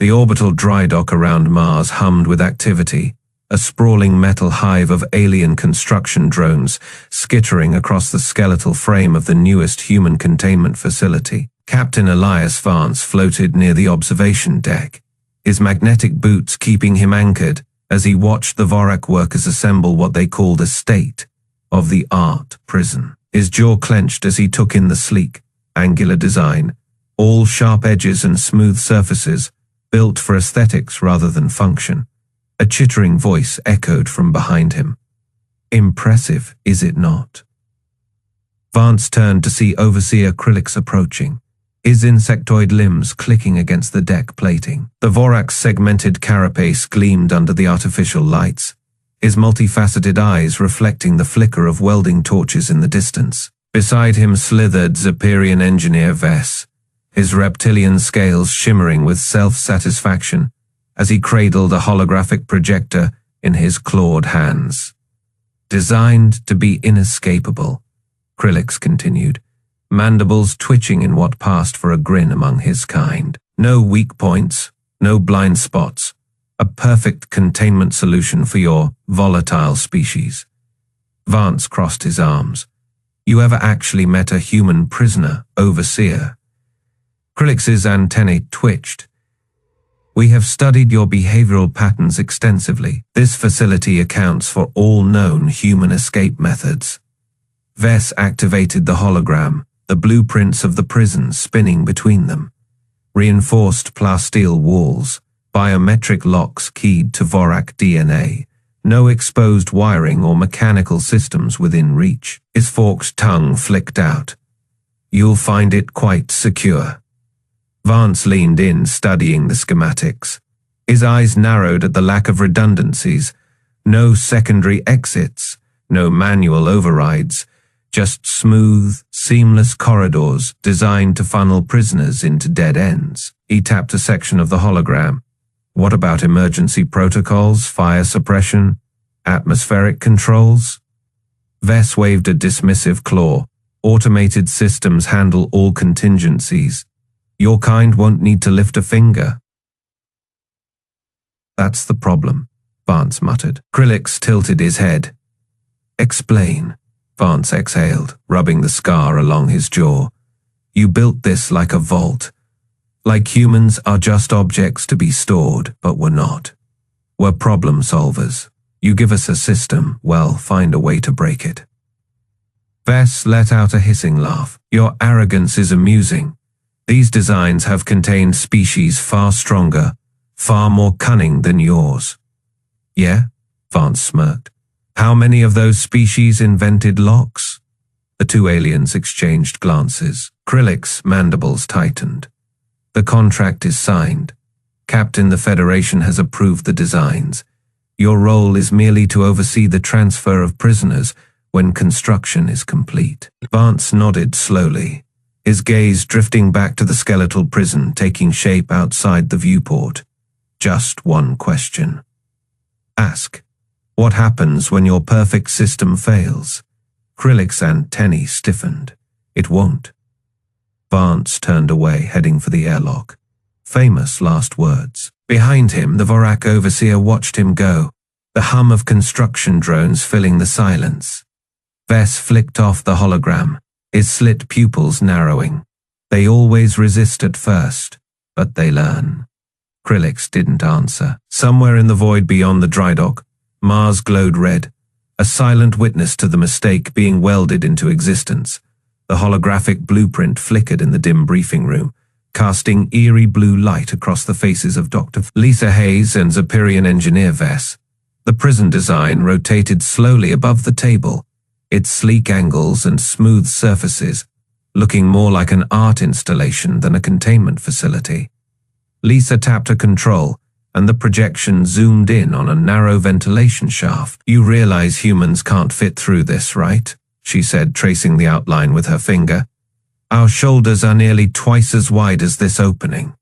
The orbital dry dock around Mars hummed with activity, a sprawling metal hive of alien construction drones skittering across the skeletal frame of the newest human containment facility. Captain Elias Vance floated near the observation deck, his magnetic boots keeping him anchored as he watched the Vorak workers assemble what they called a state-of-the-art prison. His jaw clenched as he took in the sleek, angular design, all sharp edges and smooth surfaces, built for aesthetics rather than function. A chittering voice echoed from behind him. Impressive, is it not? Vance turned to see Overseer Krillix approaching, his insectoid limbs clicking against the deck plating. The Vorak's segmented carapace gleamed under the artificial lights, his multifaceted eyes reflecting the flicker of welding torches in the distance. Beside him slithered Zepyrian engineer Vess, his reptilian scales shimmering with self-satisfaction as he cradled a holographic projector in his clawed hands. Designed to be inescapable, Krillix continued, mandibles twitching in what passed for a grin among his kind. No weak points, no blind spots, a perfect containment solution for your volatile species. Vance crossed his arms. You ever actually met a human prisoner, Overseer? Krillix's antennae twitched. We have studied your behavioral patterns extensively. This facility accounts for all known human escape methods. Vess activated the hologram, the blueprints of the prison spinning between them. Reinforced plasteel walls, biometric locks keyed to Vorak DNA, no exposed wiring or mechanical systems within reach. His forked tongue flicked out. You'll find it quite secure. Vance leaned in, studying the schematics. His eyes narrowed at the lack of redundancies. No secondary exits, no manual overrides, just smooth, seamless corridors designed to funnel prisoners into dead ends. He tapped a section of the hologram. What about emergency protocols, fire suppression, atmospheric controls? Vess waved a dismissive claw. Automated systems handle all contingencies. Your kind won't need to lift a finger. That's the problem, Vance muttered. Krillix tilted his head. Explain, Vance exhaled, rubbing the scar along his jaw. You built this like a vault. Like humans are just objects to be stored, but we're not. We're problem solvers. You give us a system, well, find a way to break it. Vess let out a hissing laugh. Your arrogance is amusing. These designs have contained species far stronger, far more cunning than yours. Yeah? Vance smirked. How many of those species invented locks? The two aliens exchanged glances. Krillix's mandibles tightened. The contract is signed. Captain, the Federation has approved the designs. Your role is merely to oversee the transfer of prisoners when construction is complete. Vance nodded slowly, his gaze drifting back to the skeletal prison taking shape outside the viewport. Just one question. Ask, what happens when your perfect system fails? Krillix's antennae stiffened. It won't. Vance turned away, heading for the airlock. Famous last words. Behind him, the Vorak overseer watched him go, the hum of construction drones filling the silence. Vess flicked off the hologram, his slit pupils narrowing. They always resist at first, but they learn. Krillix didn't answer. Somewhere in the void beyond the dry dock, Mars glowed red, a silent witness to the mistake being welded into existence. The holographic blueprint flickered in the dim briefing room, casting eerie blue light across the faces of Dr. Lisa Hayes and Zepyrian engineer Vess. The prison design rotated slowly above the table, its sleek angles and smooth surfaces, looking more like an art installation than a containment facility. Lisa tapped a control, and the projection zoomed in on a narrow ventilation shaft. You realize humans can't fit through this, right? She said, tracing the outline with her finger. Our shoulders are nearly twice as wide as this opening.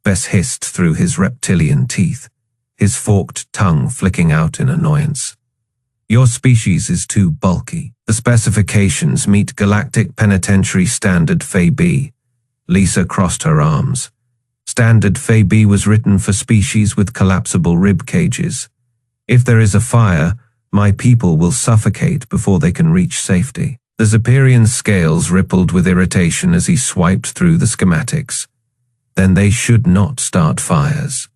Vess hissed through his reptilian teeth, his forked tongue flicking out in annoyance. Your species is too bulky. The specifications meet Galactic Penitentiary Standard Phi B. Lisa crossed her arms. Standard FAB was written for species with collapsible rib cages. If there is a fire, my people will suffocate before they can reach safety. The Zeperian's scales rippled with irritation as he swiped through the schematics. Then they should not start fires.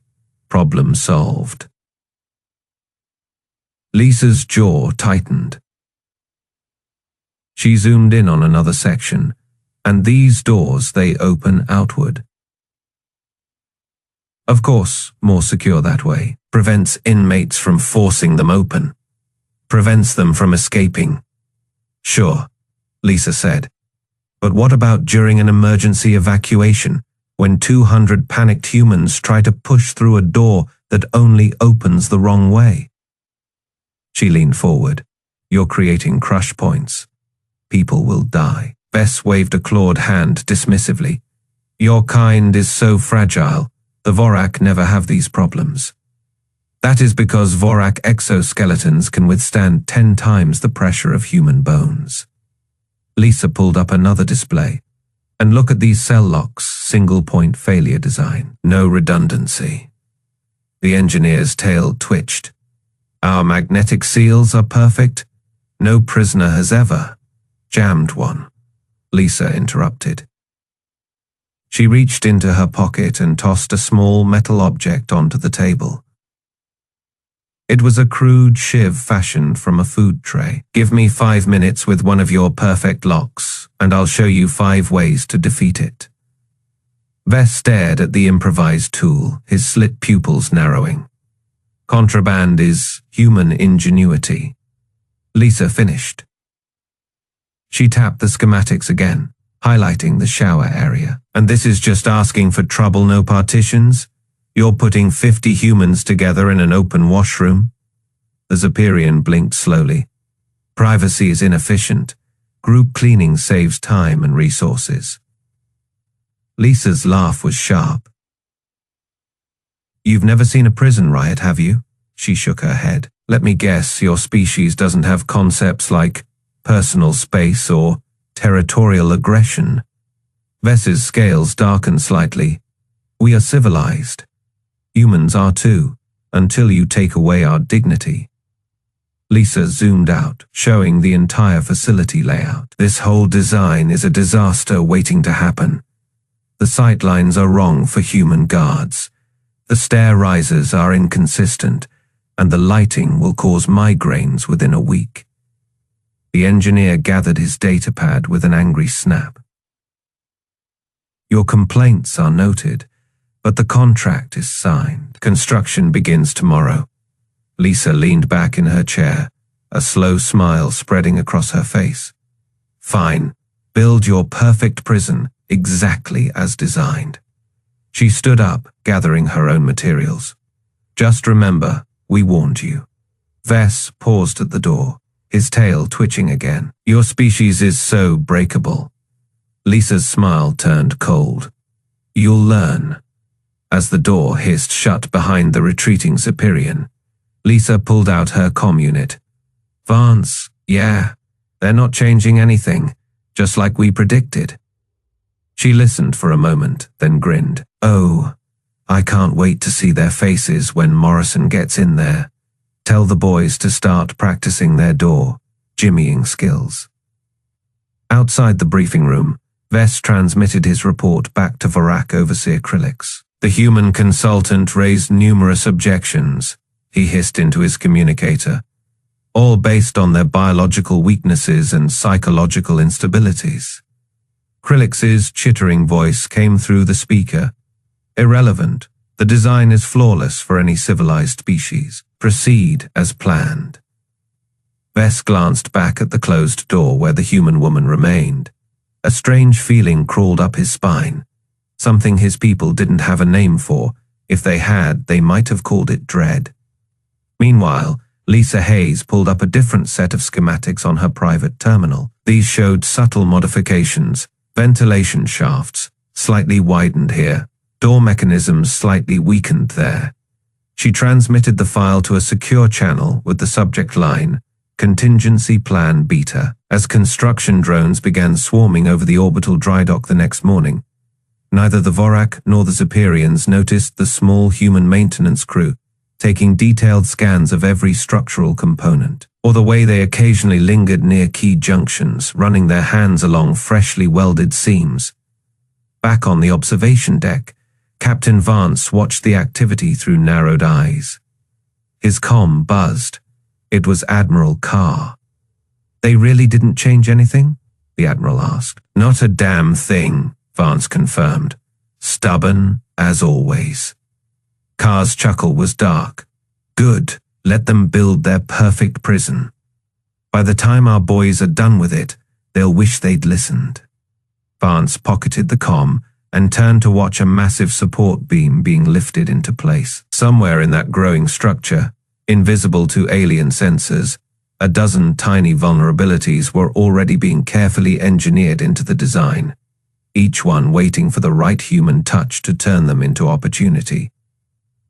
Problem solved. Lisa's jaw tightened. She zoomed in on another section, and these doors, they open outward. Of course, more secure that way. Prevents inmates from forcing them open. Prevents them from escaping. Sure, Lisa said. But what about during an emergency evacuation, when 200 panicked humans try to push through a door that only opens the wrong way? She leaned forward. You're creating crush points. People will die. Bess waved a clawed hand dismissively. Your kind is so fragile. The Vorak never have these problems. That is because Vorak exoskeletons can withstand 10 times the pressure of human bones. Lisa pulled up another display. And look at these cell locks, single-point failure design. No redundancy. The engineer's tail twitched. Our magnetic seals are perfect. No prisoner has ever jammed one. Lisa interrupted. She reached into her pocket and tossed a small metal object onto the table. It was a crude shiv fashioned from a food tray. Give me 5 minutes with one of your perfect locks, and I'll show you 5 ways to defeat it. Vess stared at the improvised tool, his slit pupils narrowing. Contraband is human ingenuity. Lisa finished. She tapped the schematics again, highlighting the shower area. And this is just asking for trouble, no partitions? You're putting 50 humans together in an open washroom? The Zeperian blinked slowly. Privacy is inefficient. Group cleaning saves time and resources. Lisa's laugh was sharp. You've never seen a prison riot, have you? She shook her head. Let me guess, your species doesn't have concepts like personal space or territorial aggression. Vess's scales darkened slightly. We are civilized. Humans are too, until you take away our dignity. Lisa zoomed out, showing the entire facility layout. This whole design is a disaster waiting to happen. The sightlines are wrong for human guards. The stair risers are inconsistent, and the lighting will cause migraines within a week. The engineer gathered his datapad with an angry snap. Your complaints are noted, but the contract is signed. Construction begins tomorrow. Lisa leaned back in her chair, a slow smile spreading across her face. Fine, build your perfect prison exactly as designed. She stood up, gathering her own materials. Just remember, we warned you. Vess paused at the door, his tail twitching again. Your species is so breakable. Lisa's smile turned cold. You'll learn. As the door hissed shut behind the retreating Zeperian, Lisa pulled out her comm unit. Vance, yeah, they're not changing anything, just like we predicted. She listened for a moment, then grinned. Oh, I can't wait to see their faces when Morrison gets in there. Tell the boys to start practicing their door, jimmying skills. Outside the briefing room, Vess transmitted his report back to Vorak Overseer Krillix. The human consultant raised numerous objections, he hissed into his communicator, all based on their biological weaknesses and psychological instabilities. Krillix's chittering voice came through the speaker. Irrelevant. The design is flawless for any civilized species. Proceed as planned. Vess glanced back at the closed door where the human woman remained. A strange feeling crawled up his spine. Something his people didn't have a name for. If they had, they might have called it dread. Meanwhile, Lisa Hayes pulled up a different set of schematics on her private terminal. These showed subtle modifications. Ventilation shafts, slightly widened here. Door mechanisms slightly weakened there. She transmitted the file to a secure channel with the subject line, Contingency Plan Beta. As construction drones began swarming over the orbital dry dock the next morning, Neither the Vorak nor the Zeperians noticed the small human maintenance crew taking detailed scans of every structural component, or the way they occasionally lingered near key junctions, running their hands along freshly welded seams. Back on the observation deck, Captain Vance watched the activity through narrowed eyes. His comm buzzed. It was Admiral Carr. "They really didn't change anything?" the Admiral asked. "Not a damn thing," Vance confirmed. "Stubborn as always." Carr's chuckle was dark. "Good, let them build their perfect prison. By the time our boys are done with it, they'll wish they'd listened." Vance pocketed the comm and turned to watch a massive support beam being lifted into place. Somewhere in that growing structure, invisible to alien sensors, a dozen tiny vulnerabilities were already being carefully engineered into the design, each one waiting for the right human touch to turn them into opportunity.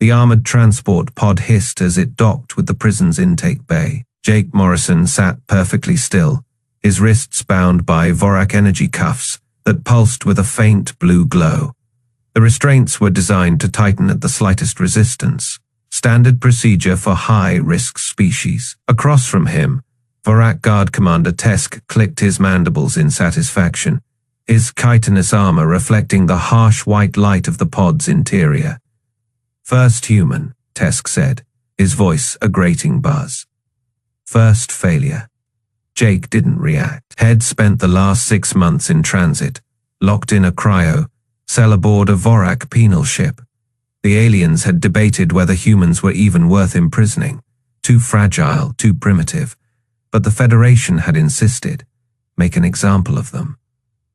The armored transport pod hissed as it docked with the prison's intake bay. Jake Morrison sat perfectly still, his wrists bound by Vorak energy cuffs that pulsed with a faint blue glow. The restraints were designed to tighten at the slightest resistance, standard procedure for high-risk species. Across from him, Vorak Guard Commander Tesk clicked his mandibles in satisfaction, his chitinous armor reflecting the harsh white light of the pod's interior. "First human," Tesk said, his voice a grating buzz. "First failure." Jake didn't react. Head spent the last 6 months in transit, locked in a cryo, cell aboard a Vorak penal ship. The aliens had debated whether humans were even worth imprisoning, too fragile, too primitive, but the Federation had insisted, make an example of them.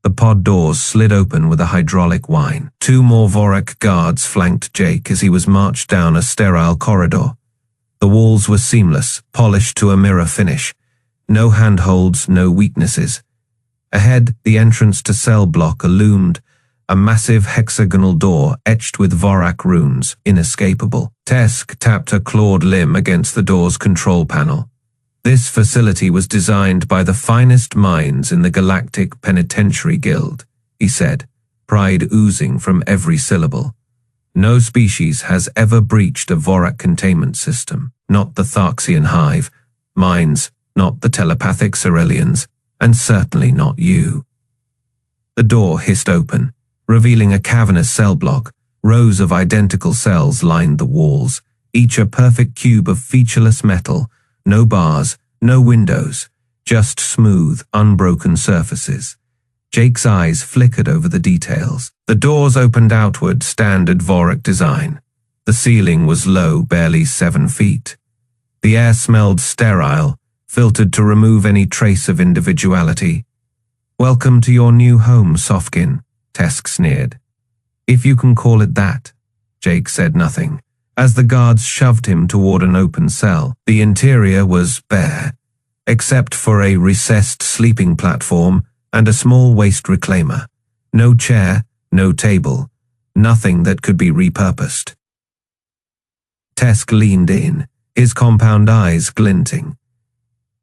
The pod doors slid open with a hydraulic whine. 2 more Vorak guards flanked Jake as he was marched down a sterile corridor. The walls were seamless, polished to a mirror finish. No handholds, no weaknesses. Ahead, the entrance to cell block loomed, a massive hexagonal door etched with Vorak runes, inescapable. Tesk tapped a clawed limb against the door's control panel. This facility was designed by the finest minds in the Galactic Penitentiary Guild, he said, pride oozing from every syllable. No species has ever breached a Vorak containment system, not the Tharxian Hive, minds, not the telepathic Ceruleans, and certainly not you. The door hissed open, revealing a cavernous cell block. Rows of identical cells lined the walls, each a perfect cube of featureless metal. No bars, no windows, just smooth, unbroken surfaces. Jake's eyes flickered over the details. The doors opened outward, standard Vorak design. The ceiling was low, barely 7 feet. The air smelled sterile, filtered to remove any trace of individuality. "Welcome to your new home, Sofkin," Tesk sneered. "If you can call it that." Jake said nothing. As the guards shoved him toward an open cell, the interior was bare, except for a recessed sleeping platform and a small waste reclaimer. No chair, no table, nothing that could be repurposed. Tesk leaned in, his compound eyes glinting.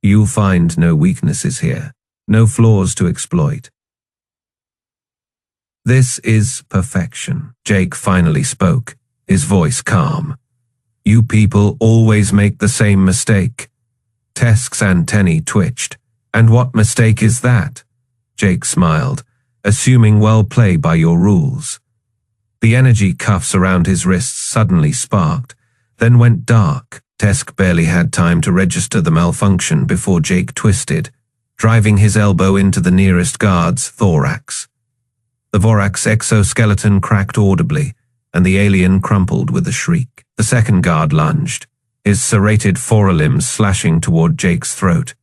"You'll find no weaknesses here, no flaws to exploit. This is perfection." Jake finally spoke, his voice calm. "You people always make the same mistake." Tesk's antennae twitched. "And what mistake is that?" Jake smiled, "Assuming well play by your rules." The energy cuffs around his wrists suddenly sparked, then went dark. Tesk barely had time to register the malfunction before Jake twisted, driving his elbow into the nearest guard's thorax. The Vorak's exoskeleton cracked audibly, and the alien crumpled with a shriek. The second guard lunged, his serrated forelimbs slashing toward Jake's throat.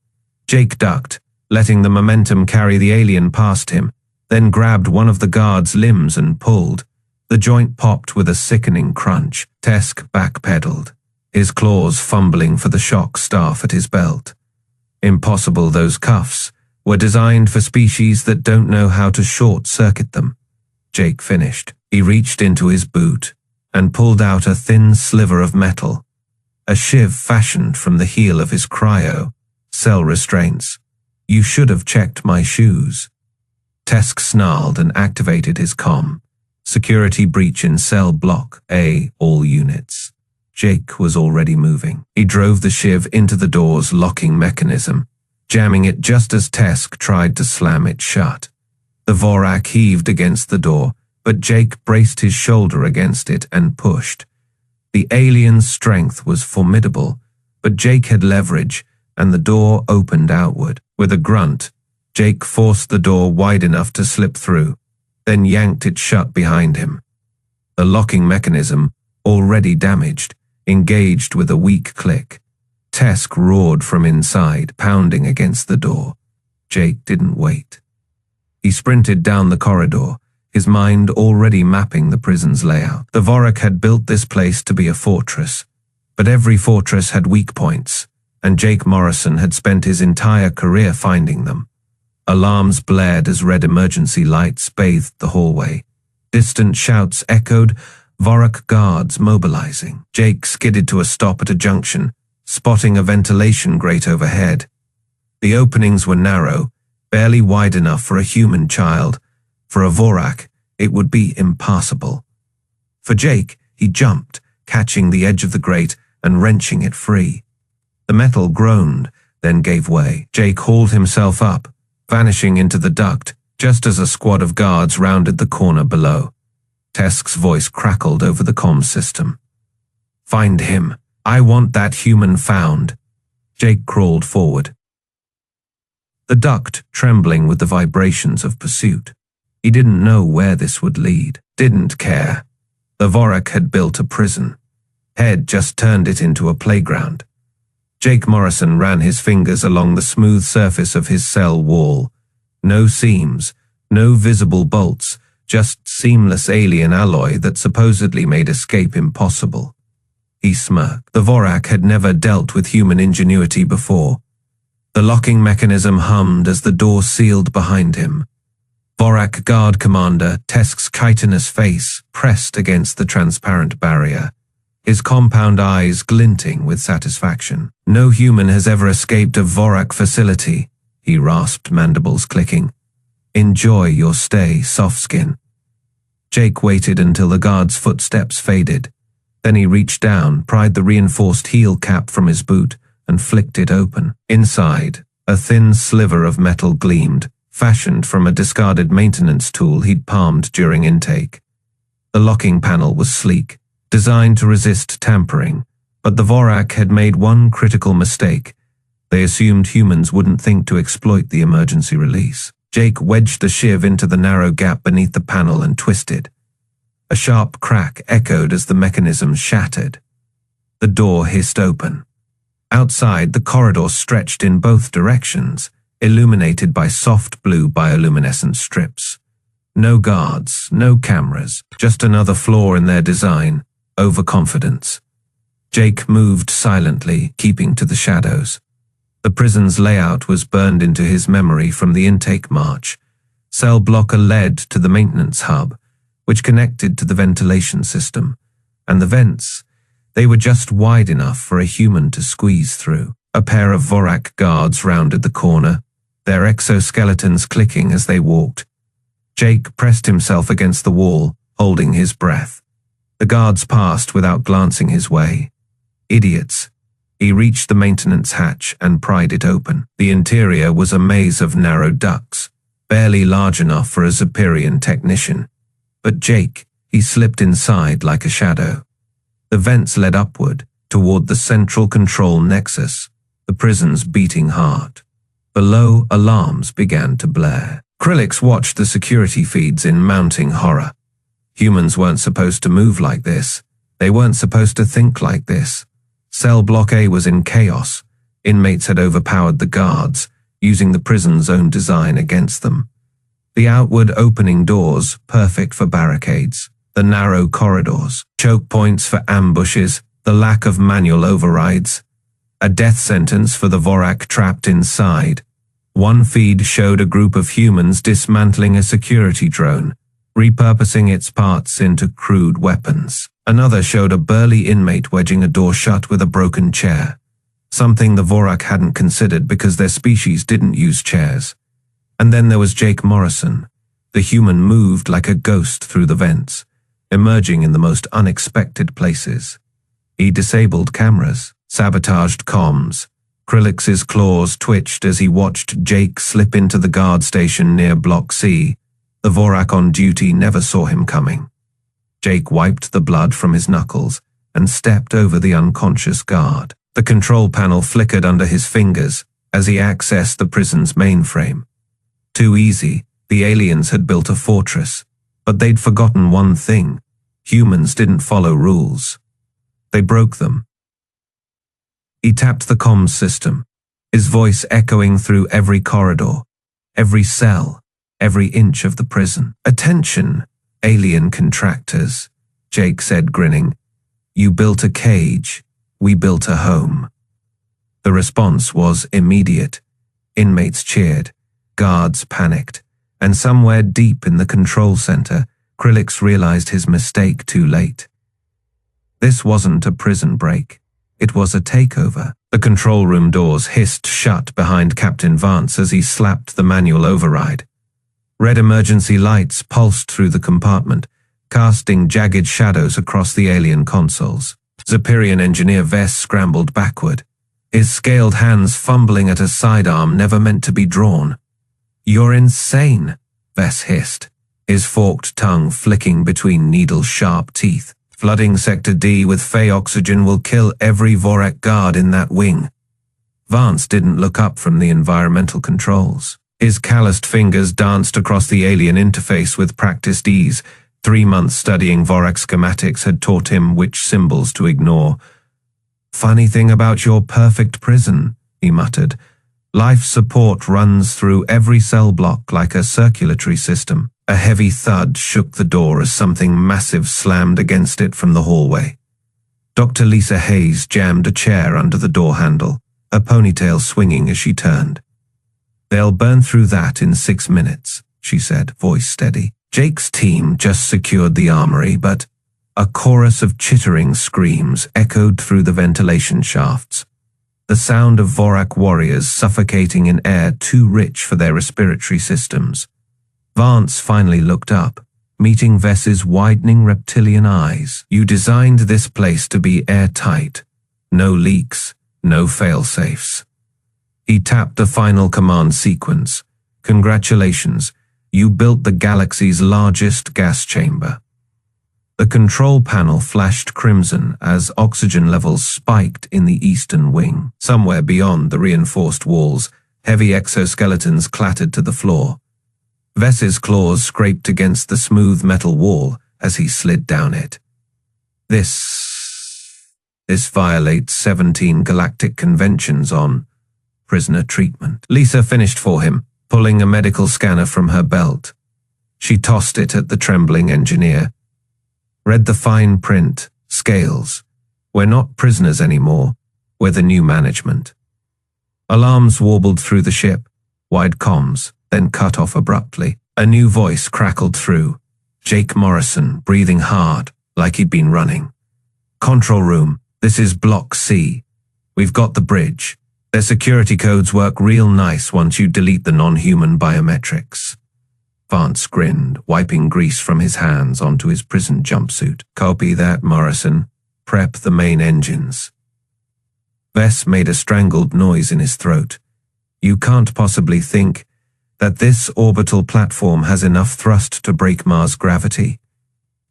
Jake ducked, letting the momentum carry the alien past him, then grabbed one of the guard's limbs and pulled. The joint popped with a sickening crunch. Tesk backpedaled, his claws fumbling for the shock staff at his belt. Impossible, those cuffs were designed for species that don't know how to short-circuit them. Jake finished. He reached into his boot and pulled out a thin sliver of metal, a shiv fashioned from the heel of his cryo. "Cell restraints. You should have checked my shoes." Tesk snarled and activated his comm. Security breach in cell block A, all units. Jake was already moving. He drove the shiv into the door's locking mechanism, jamming it just as Tesk tried to slam it shut. The Vorak heaved against the door, but Jake braced his shoulder against it and pushed. The alien's strength was formidable, but Jake had leverage, and the door opened outward. With a grunt, Jake forced the door wide enough to slip through, then yanked it shut behind him. The locking mechanism, already damaged, engaged with a weak click. Tesk roared from inside, pounding against the door. Jake didn't wait. He sprinted down the corridor, his mind already mapping the prison's layout. The Vorak had built this place to be a fortress, but every fortress had weak points, and Jake Morrison had spent his entire career finding them. Alarms blared as red emergency lights bathed the hallway. Distant shouts echoed, Vorak guards mobilizing. Jake skidded to a stop at a junction, spotting a ventilation grate overhead. The openings were narrow, barely wide enough for a human child. For a Vorak, it would be impassable. For Jake, he jumped, catching the edge of the grate and wrenching it free. The metal groaned, then gave way. Jake hauled himself up, vanishing into the duct, just as a squad of guards rounded the corner below. Tesk's voice crackled over the comms system. "Find him. I want that human found." Jake crawled forward, the duct trembling with the vibrations of pursuit. He didn't know where this would lead. Didn't care. The Vorak had built a prison. Head just turned it into a playground. Jake Morrison ran his fingers along the smooth surface of his cell wall. No seams, no visible bolts, just seamless alien alloy that supposedly made escape impossible. He smirked. The Vorak had never dealt with human ingenuity before. The locking mechanism hummed as the door sealed behind him. Vorak Guard Commander Tesk's chitinous face pressed against the transparent barrier, his compound eyes glinting with satisfaction. "No human has ever escaped a Vorak facility," he rasped, mandibles clicking. "Enjoy your stay, Softskin." Jake waited until the guard's footsteps faded. Then he reached down, pried the reinforced heel cap from his boot, and flicked it open. Inside, a thin sliver of metal gleamed, fashioned from a discarded maintenance tool he'd palmed during intake. The locking panel was sleek, designed to resist tampering, but the Vorak had made one critical mistake. They assumed humans wouldn't think to exploit the emergency release. Jake wedged the shiv into the narrow gap beneath the panel and twisted. A sharp crack echoed as the mechanism shattered. The door hissed open. Outside, the corridor stretched in both directions, illuminated by soft blue bioluminescent strips. No guards, no cameras, just another flaw in their design, overconfidence. Jake moved silently, keeping to the shadows. The prison's layout was burned into his memory from the intake march. Cell blocker led to the maintenance hub, which connected to the ventilation system, and the vents, they were just wide enough for a human to squeeze through. A pair of Vorak guards rounded the corner, their exoskeletons clicking as they walked. Jake pressed himself against the wall, holding his breath. The guards passed without glancing his way. Idiots. He reached the maintenance hatch and pried it open. The interior was a maze of narrow ducts, barely large enough for a Zephyrian technician. But Jake, he slipped inside like a shadow. The vents led upward, toward the central control nexus, the prison's beating heart. Below, alarms began to blare. Krillix watched the security feeds in mounting horror. Humans weren't supposed to move like this. They weren't supposed to think like this. Cell Block A was in chaos. Inmates had overpowered the guards, using the prison's own design against them. The outward opening doors, perfect for barricades. The narrow corridors, choke points for ambushes, the lack of manual overrides. A death sentence for the Vorak trapped inside. One feed showed a group of humans dismantling a security drone, repurposing its parts into crude weapons. Another showed a burly inmate wedging a door shut with a broken chair, something the Vorak hadn't considered because their species didn't use chairs. And then there was Jake Morrison, The human moved like a ghost through the vents, emerging in the most unexpected places. He disabled cameras, sabotaged comms. Krillix's claws twitched as he watched Jake slip into the guard station near Block C. The Vorak on duty never saw him coming. Jake wiped the blood from his knuckles and stepped over the unconscious guard. The control panel flickered under his fingers as he accessed the prison's mainframe. Too easy, the aliens had built a fortress, but they'd forgotten one thing. Humans didn't follow rules. They broke them. He tapped the comms system, his voice echoing through every corridor, every cell, every inch of the prison. "Attention, alien contractors," Jake said, grinning. "You built a cage, we built a home." The response was immediate. Inmates cheered, guards panicked, and somewhere deep in the control center, Krillix realized his mistake too late. This wasn't a prison break. It was a takeover. The control room doors hissed shut behind Captain Vance as he slapped the manual override. Red emergency lights pulsed through the compartment, casting jagged shadows across the alien consoles. Zephyrian engineer Vess scrambled backward, his scaled hands fumbling at a sidearm never meant to be drawn. "You're insane," Vess hissed, his forked tongue flicking between needle-sharp teeth. "Flooding Sector D with Fey oxygen will kill every Vorak guard in that wing." Vance didn't look up from the environmental controls. His calloused fingers danced across the alien interface with practiced ease. 3 months studying Vorak schematics had taught him which symbols to ignore. "Funny thing about your perfect prison," he muttered. "Life support runs through every cell block like a circulatory system." A heavy thud shook the door as something massive slammed against it from the hallway. Dr. Lisa Hayes jammed a chair under the door handle, her ponytail swinging as she turned. "They'll burn through that in 6 minutes," she said, voice steady. Jake's team just secured the armory, but a chorus of chittering screams echoed through the ventilation shafts. The sound of Vorak warriors suffocating in air too rich for their respiratory systems. Vance finally looked up, meeting Vess's widening reptilian eyes. "You designed this place to be airtight. No leaks, no fail-safes." He tapped the final command sequence. "Congratulations, you built the galaxy's largest gas chamber." The control panel flashed crimson as oxygen levels spiked in the eastern wing. Somewhere beyond the reinforced walls, heavy exoskeletons clattered to the floor. Vess's claws scraped against the smooth metal wall as he slid down it. This violates 17 galactic conventions on prisoner treatment." Lisa finished for him, pulling a medical scanner from her belt. She tossed it at the trembling engineer. Read the fine print, scales. "We're not prisoners anymore. We're the new management." Alarms warbled through the ship, wide comms, then cut off abruptly. A new voice crackled through. Jake Morrison, breathing hard, like he'd been running. "Control room, this is Block C. We've got the bridge. Their security codes work real nice once you delete the non-human biometrics." Vance grinned, wiping grease from his hands onto his prison jumpsuit. "Copy that, Morrison. Prep the main engines." Vess made a strangled noise in his throat. "You can't possibly think that this orbital platform has enough thrust to break Mars' gravity."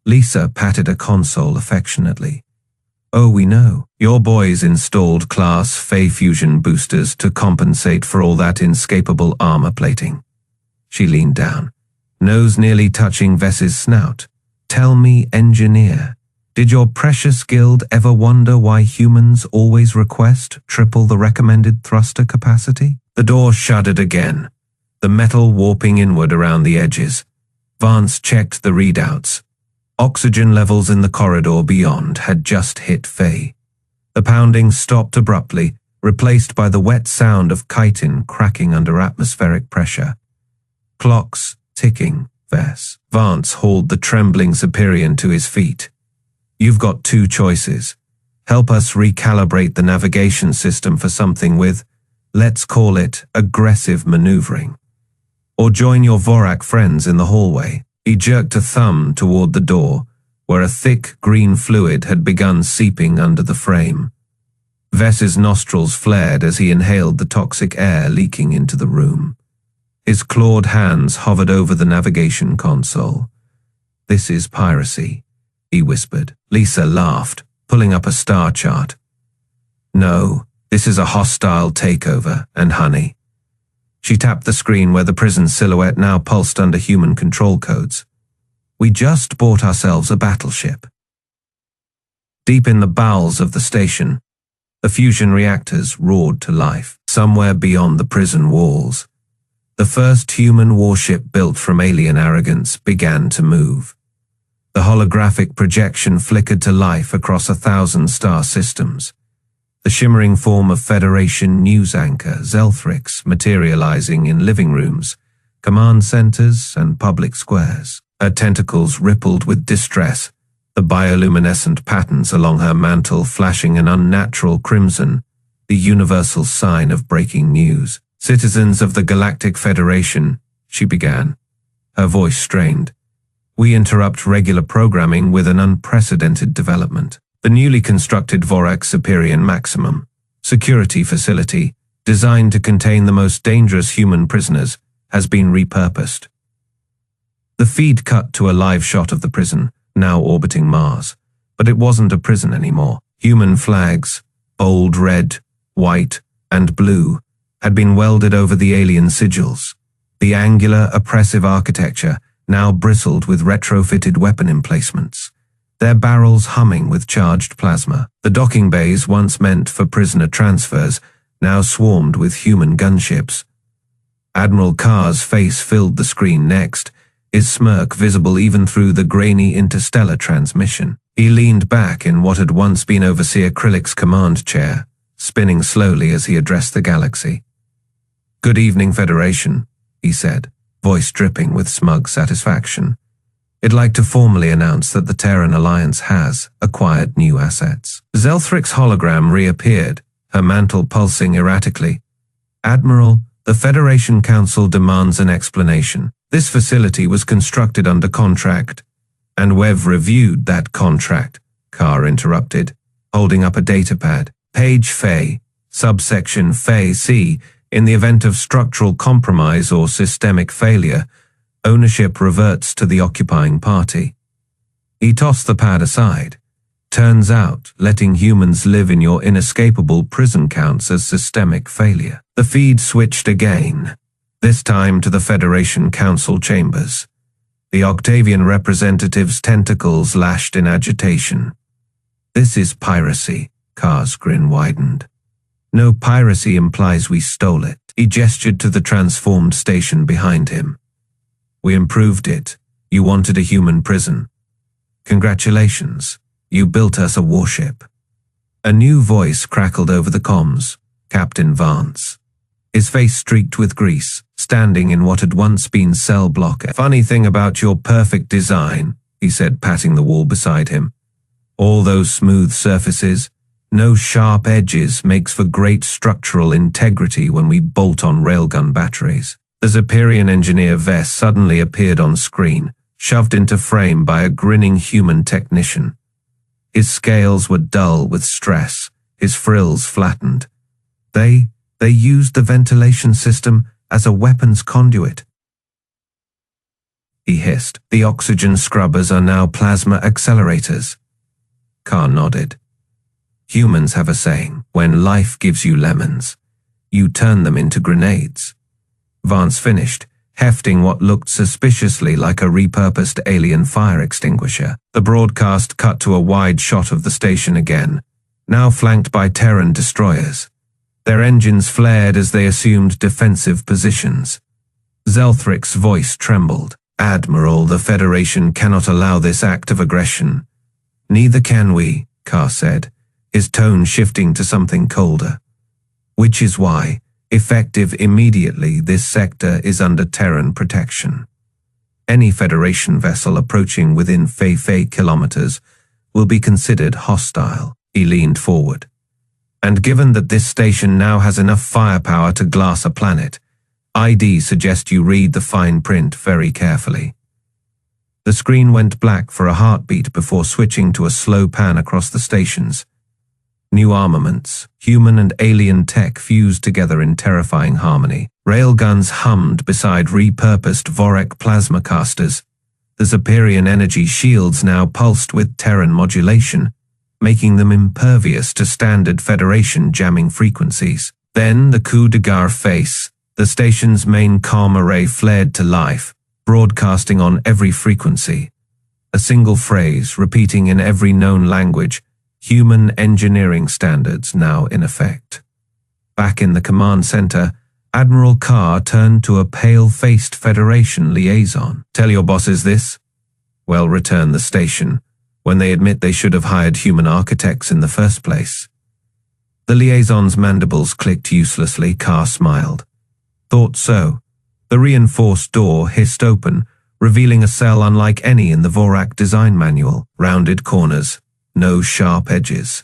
Lisa patted a console affectionately. "Oh, we know. Your boys installed class Fey fusion boosters to compensate for all that inescapable armor plating." She leaned down, nose nearly touching Vess's snout. "Tell me, engineer, did your precious guild ever wonder why humans always request triple the recommended thruster capacity?" The door shuddered again, the metal warping inward around the edges. Vance checked the readouts. Oxygen levels in the corridor beyond had just hit Fey. The pounding stopped abruptly, replaced by the wet sound of chitin cracking under atmospheric pressure. Clocks ticking, Vess. Vance hauled the trembling Zephyrian to his feet. "You've got 2 choices. Help us recalibrate the navigation system for something with, let's call it, aggressive maneuvering. or join your Vorak friends in the hallway. He jerked a thumb toward the door, where a thick green fluid had begun seeping under the frame. Vess's nostrils flared as he inhaled the toxic air leaking into the room. His clawed hands hovered over the navigation console. "This is piracy," he whispered. Lisa laughed, pulling up a star chart. "No, this is a hostile takeover, and honey." She tapped the screen where the prison silhouette now pulsed under human control codes. "We just bought ourselves a battleship." Deep in the bowels of the station, the fusion reactors roared to life. Somewhere beyond the prison walls, the first human warship built from alien arrogance began to move. The holographic projection flickered to life across 1,000 star systems. The shimmering form of Federation news anchor Zelthrix materializing in living rooms, command centers, and public squares. Her tentacles rippled with distress, the bioluminescent patterns along her mantle flashing an unnatural crimson, the universal sign of breaking news. "Citizens of the Galactic Federation," she began, her voice strained. "We interrupt regular programming with an unprecedented development. The newly constructed Vorak Superior Maximum security facility, designed to contain the most dangerous human prisoners, has been repurposed." The feed cut to a live shot of the prison, now orbiting Mars. But it wasn't a prison anymore. Human flags, bold red, white, and blue, had been welded over the alien sigils. The angular, oppressive architecture now bristled with retrofitted weapon emplacements, their barrels humming with charged plasma. The docking bays, once meant for prisoner transfers, now swarmed with human gunships. Admiral Carr's face filled the screen next, his smirk visible even through the grainy interstellar transmission. He leaned back in what had once been Overseer Krillik's command chair, spinning slowly as he addressed the galaxy. "Good evening, Federation," he said, voice dripping with smug satisfaction. "I'd like to formally announce that the Terran Alliance has acquired new assets." Zelthrix's hologram reappeared, her mantle pulsing erratically. "Admiral, the Federation Council demands an explanation. This facility was constructed under contract, and we've reviewed that contract," Carr interrupted, holding up a datapad. "Page Fay, subsection Fay C, in the event of structural compromise or systemic failure, ownership reverts to the occupying party." He tossed the pad aside. "Turns out, letting humans live in your inescapable prison counts as systemic failure." The feed switched again, this time to the Federation Council chambers. The Octavian representative's tentacles lashed in agitation. "This is piracy," Carr's grin widened. "No, piracy implies we stole it." He gestured to the transformed station behind him. "We improved it. You wanted a human prison. Congratulations. You built us a warship." A new voice crackled over the comms. Captain Vance. His face streaked with grease, standing in what had once been cell block. "Funny thing about your perfect design," he said, patting the wall beside him. "All those smooth surfaces, no sharp edges, makes for great structural integrity when we bolt on railgun batteries." The Zeperian engineer Vess suddenly appeared on screen, shoved into frame by a grinning human technician. His scales were dull with stress, his frills flattened. They used the ventilation system as a weapons conduit," he hissed. "The oxygen scrubbers are now plasma accelerators." Carr nodded. "Humans have a saying, when life gives you lemons, you turn them into grenades." Vance finished, hefting what looked suspiciously like a repurposed alien fire extinguisher. The broadcast cut to a wide shot of the station again, now flanked by Terran destroyers. Their engines flared as they assumed defensive positions. Zelthrix's voice trembled. "Admiral, the Federation cannot allow this act of aggression." "Neither can we," Carr said, his tone shifting to something colder. "Which is why, effective immediately, this sector is under Terran protection. Any Federation vessel approaching within Fei kilometers will be considered hostile." He leaned forward. "And given that this station now has enough firepower to glass a planet, ID suggest you read the fine print very carefully. The screen went black for a heartbeat before switching to a slow pan across the stations. New armaments, human and alien tech fused together in terrifying harmony. Railguns hummed beside repurposed Vorek plasma casters. The Zephyrian energy shields now pulsed with Terran modulation, making them impervious to standard Federation jamming frequencies. Then the coup de grace face, the station's main comm array flared to life, broadcasting on every frequency. A single phrase repeating in every known language, human engineering standards now in effect. Back in the command center, Admiral Carr turned to a pale-faced Federation liaison. "Tell your bosses this?" "Well," returned the station, "when they admit they should have hired human architects in the first place." The liaison's mandibles clicked uselessly. Carr smiled. "Thought so." The reinforced door hissed open, revealing a cell unlike any in the Vorak design manual. Rounded corners, no sharp edges.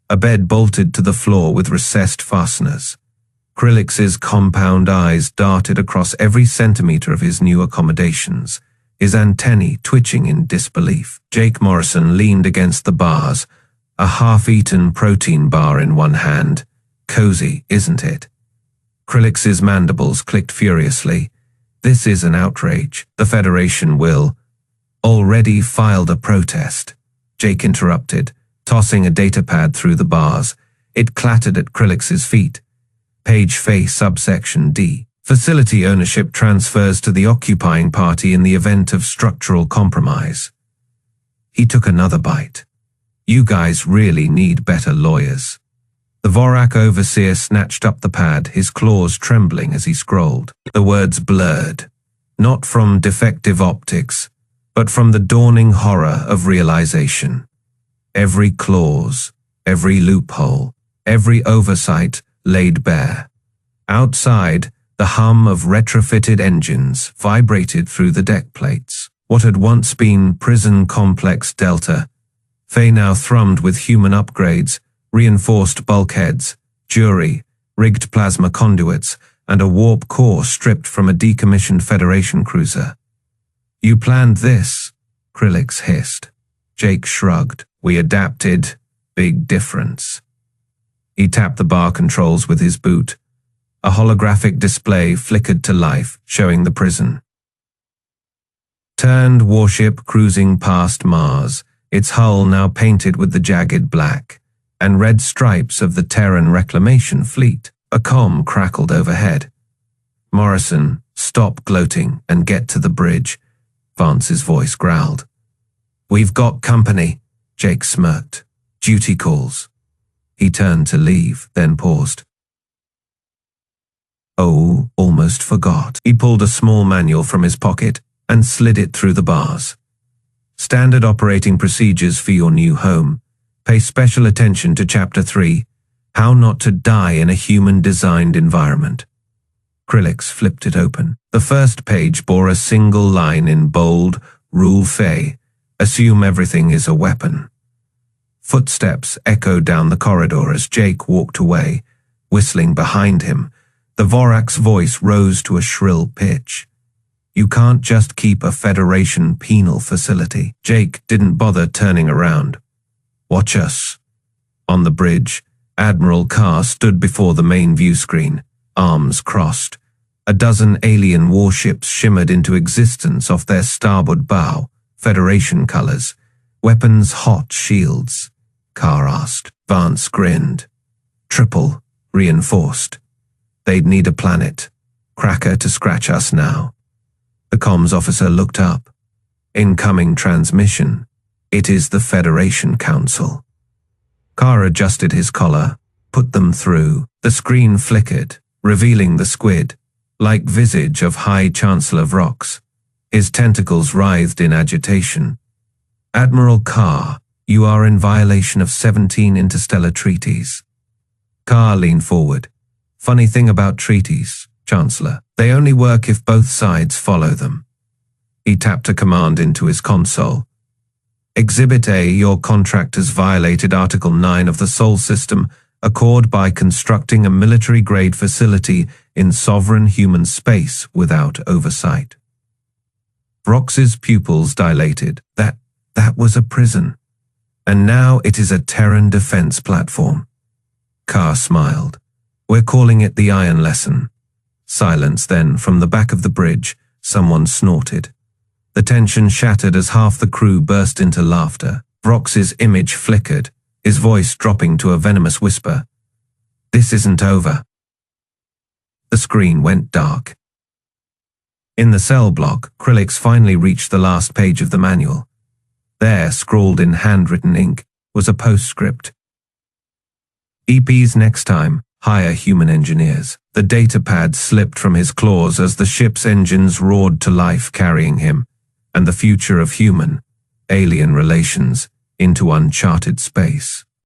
A bed bolted to the floor with recessed fasteners. Krillix's compound eyes darted across every centimeter of his new accommodations, his antennae twitching in disbelief. Jake Morrison leaned against the bars, a half-eaten protein bar in one hand. "Cozy, isn't it?" Krillix's mandibles clicked furiously. "This is an outrage. The Federation will..." "Already filed a protest," Jake interrupted, tossing a datapad through the bars. It clattered at Krillix's feet. Page Fay subsection D. Facility ownership transfers to the occupying party in the event of structural compromise. He took another bite. "You guys really need better lawyers." The Vorak overseer snatched up the pad, his claws trembling as he scrolled. The words blurred, not from defective optics, but from the dawning horror of realization. Every clause, every loophole, every oversight laid bare. Outside, the hum of retrofitted engines vibrated through the deck plates. What had once been prison complex Delta, Fay now thrummed with human upgrades, reinforced bulkheads, jury, rigged plasma conduits, and a warp core stripped from a decommissioned Federation cruiser. "You planned this," Krillix hissed. Jake shrugged. "We adapted. Big difference." He tapped the bar controls with his boot. A holographic display flickered to life, showing the prison. Turned warship cruising past Mars, its hull now painted with the jagged black and red stripes of the Terran reclamation fleet. A comm crackled overhead. "Morrison, stop gloating and get to the bridge," Vance's voice growled. "We've got company," Jake smirked. "Duty calls." He turned to leave, then paused. "Oh, almost forgot." He pulled a small manual from his pocket and slid it through the bars. "Standard operating procedures for your new home. Pay special attention to Chapter 3, How Not to Die in a Human-Designed Environment." Krillix flipped it open. The first page bore a single line in bold, "Rule Fay, assume everything is a weapon." Footsteps echoed down the corridor as Jake walked away, whistling behind him. The Vorak's voice rose to a shrill pitch. "You can't just keep a Federation penal facility." Jake didn't bother turning around. "Watch us." On the bridge, Admiral Carr stood before the main view screen, arms crossed. A dozen alien warships shimmered into existence off their starboard bow, Federation colors. "Weapons hot, shields?" Carr asked. Vance grinned. "Triple, reinforced. They'd need a planet. Cracker to scratch us now." The comms officer looked up. "Incoming transmission. It is the Federation Council." Carr adjusted his collar, put them through. The screen flickered, revealing the squid, like visage of High Chancellor Vrox. His tentacles writhed in agitation. "Admiral Carr, you are in violation of 17 interstellar treaties." Carr leaned forward. "Funny thing about treaties, Chancellor. They only work if both sides follow them." He tapped a command into his console. "Exhibit A, your contractors violated Article 9 of the Sol System Accord by constructing a military-grade facility in sovereign human space without oversight. Vrox's pupils dilated. That was a prison. And now it is a Terran defense platform. Carr smiled. We're calling it the Iron Lesson. Silence then, from the back of the bridge, someone snorted. The tension shattered as half the crew burst into laughter. Vrox's image flickered, his voice dropping to a venomous whisper. This isn't over. The screen went dark. In the cell block, Krillix finally reached the last page of the manual. There, scrawled in handwritten ink, was a postscript. EP's next time, hire human engineers. The datapad slipped from his claws as the ship's engines roared to life, carrying him, and the future of human, alien relations, into uncharted space.